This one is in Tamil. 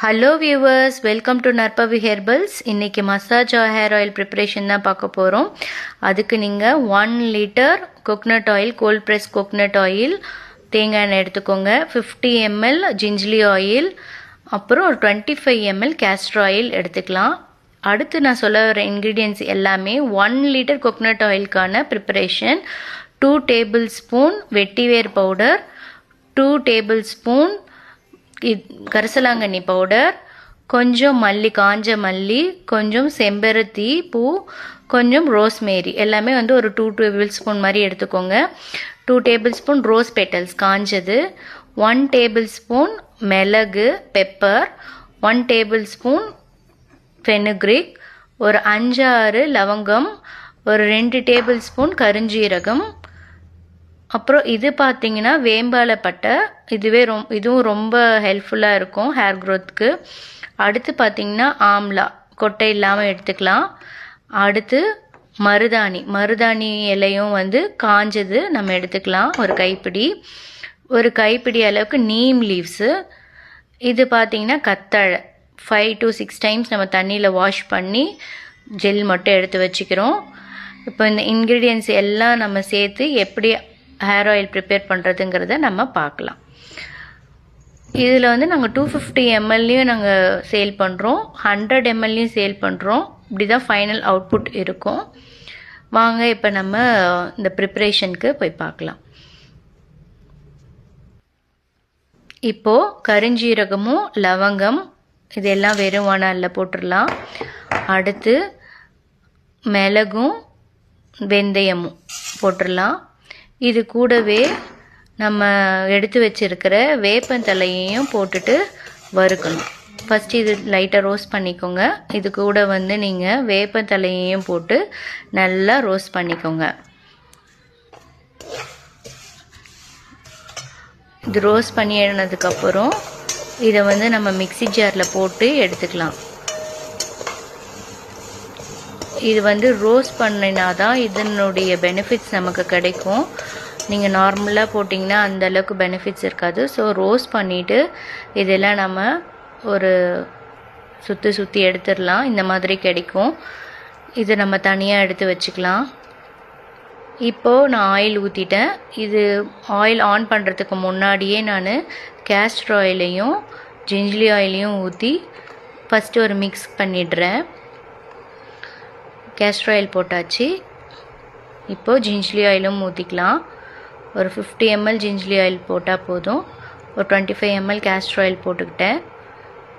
Hello viewers, welcome to Narpavi herbals. இன்றைக்கி மசாஜ் ஹேர் ஆயில் ப்ரிப்ரேஷன் தான் பார்க்க போகிறோம். அதுக்கு நீங்கள் 1 litre coconut oil, gold press coconut oil, தேங்காய் எண்ணெய் எடுத்துக்கோங்க. 50 ml ஜிஞ்சலி ஆயில், அப்புறம் ஒரு 25 ml கேஸ்டர் ஆயில் எடுத்துக்கலாம். அடுத்து நான் சொல்ல வர இன்க்ரீடியன்ட்ஸ் எல்லாமே 1 லிட்டர் கோகனட் ஆயிலுக்கான ப்ரிப்பரேஷன். 2 டேபிள் ஸ்பூன் வெட்டிவேர் பவுடர், 2 டேபிள் ஸ்பூன் கரிசலாங்கண்ணி பவுடர், கொஞ்சம் மல்லி, காஞ்ச மல்லி, கொஞ்சம் செம்பருத்தி பூ, கொஞ்சம் ரோஸ்மேரி, எல்லாமே வந்து ஒரு 2 டேபிள் ஸ்பூன் மாதிரி எடுத்துக்கோங்க. 2 டேபிள் ஸ்பூன் ரோஸ் பெட்டல்ஸ் காஞ்சது, 1 டேபிள் ஸ்பூன் மிளகு பெப்பர், 1 டேபிள் ஸ்பூன் ஃபெனுக்ரிக், ஒரு 5-6 லவங்கம், ஒரு 2 டேபிள் ஸ்பூன் கருஞ்சீரகம், அப்புறம் இது பார்த்தீங்கன்னா வேம்பாலைப்பட்டை. இதுவும் ரொம்ப ஹெல்ப்ஃபுல்லாக இருக்கும் ஹேர் க்ரோத்துக்கு. அடுத்து பார்த்தீங்கன்னா ஆம்லா, கொட்டை இல்லாமல் எடுத்துக்கலாம். அடுத்து மருதாணி இலையும் வந்து காஞ்சது நம்ம எடுத்துக்கலாம், ஒரு கைப்பிடி அளவுக்கு நீம் லீவ்ஸு. இது பார்த்தீங்கன்னா கத்தாழை, 5 to 6 டைம்ஸ் நம்ம தண்ணியில் வாஷ் பண்ணி ஜெல் மட்டும் எடுத்து வச்சுக்கிறோம். இப்போ இந்த இன்க்ரீடியன்ட்ஸ் எல்லாம் நம்ம சேர்த்து எப்படி ஹேர் ஆயில் ப்ரிப்பேர் பண்ணுறதுங்கிறத நம்ம பார்க்கலாம். இதில் வந்து நாங்கள் 250 mlலையும் நாங்கள் சேல் பண்ணுறோம், 100 mlலையும் சேல் பண்ணுறோம். இப்படி தான் ஃபைனல் அவுட்புட் இருக்கும். வாங்க இப்போ நம்ம இந்த ப்ரிப்ரேஷனுக்கு போய் பார்க்கலாம். இப்போது கருஞ்சீரகமும் லவங்கம் இதெல்லாம் வெறும் வானலில் போட்டுடலாம். அடுத்து மிளகும் வெந்தயமும் போட்டுடலாம். இது கூடவே நம்ம எடுத்து வச்சிருக்கிற வேப்பந்தலையையும் போட்டுட்டு வறுக்கணும். ஃபஸ்ட்டு இது லைட்டாக ரோஸ்ட் பண்ணிக்கோங்க. இது கூட வந்து நீங்கள் வேப்பந்தலையையும் போட்டு நல்லா ரோஸ்ட் பண்ணிக்கோங்க. இது ரோஸ்ட் பண்ணினதுக்கப்புறம் இதை வந்து நம்ம மிக்ஸி ஜாரில் போட்டு எடுத்துக்கலாம். இது வந்து ரோஸ்ட் பண்ணினா தான் இதனுடைய பெனிஃபிட்ஸ் நமக்கு கிடைக்கும். நீங்கள் நார்மலாக போட்டிங்கன்னா அந்தளவுக்கு பெனிஃபிட்ஸ் இருக்காது. ஸோ ரோஸ்ட் பண்ணிவிட்டு இதெல்லாம் நம்ம ஒரு சுற்றி எடுத்துடலாம். இந்த மாதிரி கிடைக்கும். இதை நம்ம தனியாக எடுத்து வச்சுக்கலாம். இப்போது நான் ஆயில் ஊற்றிட்டேன். இது ஆயில் ஆன் பண்ணுறதுக்கு முன்னாடியே நான் கேஸ்டர் ஆயிலையும் ஜிஞ்சலி ஆயிலையும் ஊற்றி ஃபஸ்ட்டு ஒரு மிக்ஸ் பண்ணிடுறேன். கேஸ்டர் ஆயில் போட்டாச்சு. இப்போது ஜிஞ்சலி ஆயிலும் ஊற்றிக்கலாம். ஒரு 50 ml ஜிஞ்சலி ஆயில் போட்டால் போதும். ஒரு 25 ml கேஸ்டர் ஆயில் போட்டுக்கிட்டேன்.